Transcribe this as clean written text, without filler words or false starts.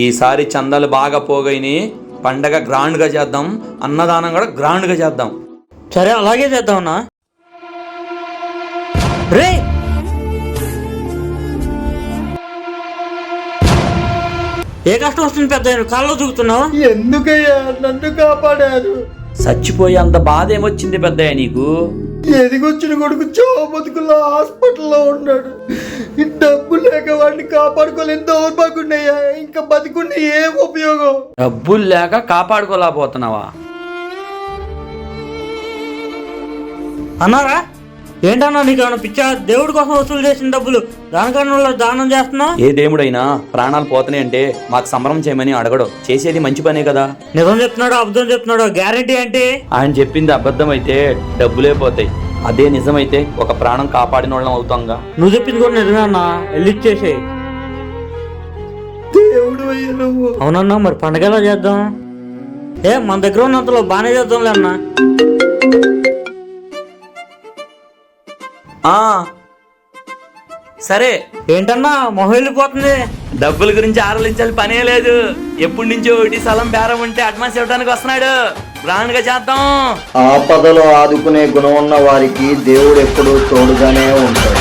ఈసారి చందాలు బాగా పోగైని పండగ గ్రాండ్గా చేద్దాం, అన్నదానం కూడా గ్రాండ్గా చేద్దాం. సరే అలాగే చేద్దామన్నా. రే ఏ కష్టం వస్తుంది పెద్ద కాళ్ళు దూకుతున్నావు? ఎందుకయ్యా నన్ను కాపాడారు? చచ్చిపోయి అంత బాధ ఏమొచ్చింది పెద్దయ్య నీకు? ఎదిగొచ్చిన కొడుకు చావు బతుకుల్లో హాస్పిటల్లో ఉన్నాడు. డబ్బు లేక వాడిని కాపాడుకోలేని దౌర్భాగ్యున్నయ్యా. ఇంకా బతికుండి ఏం ఉపయోగం? డబ్బులు లేక కాపాడుకోలేకపోతున్నావా? అన్నారా ఏంటన్నా నీకు ఏమైనా పిచ్చా? దేవుడి కోసం వసూలు చేసిన డబ్బులు దానికన్నా దానం చేస్తున్నావు? ఏ దేవుడైనా ప్రాణాలు పోతున్నాయంటే మాకు సంబరం చేయమని అడగడు, చేసేది మంచి పనే కదా. నిజం చెప్తున్నాడు అబద్ధం చెప్తున్నాడు గ్యారెంటీ అంటే? ఆయన చెప్పింది అబద్ధం అయితే డబ్బులే పోతాయి, అదే నిజమైతే ఒక ప్రాణం కాపాడిన వాళ్ళం అవుతాంగా. నువ్వు చెప్పింది కూడా నిజమే అన్నా, వెళ్ళిచ్చేసే. దేవుడు అయ్యా నువ్వు. అవునన్నా మరి పండగ ఎలా చేద్దాం? మన దగ్గర ఉన్నంతలో బాగానే చేద్దాంలే అన్నా. సరే ఏంటన్నా మొహం వెళ్ళిపోతుంది? డబ్బుల గురించి ఆలోచించాలి పనే లేదు. ఎప్పటి నుంచో ఒకటి స్థలం బేరం ఉంటే అడ్వాన్స్ ఇవ్వడానికి వస్తున్నాడు, గ్రాండ్ గా చేద్దాం. ఆపదలో ఆదుకునే గుణం ఉన్న వారికి దేవుడు ఎప్పుడూ తోడుగానే ఉంటాడు.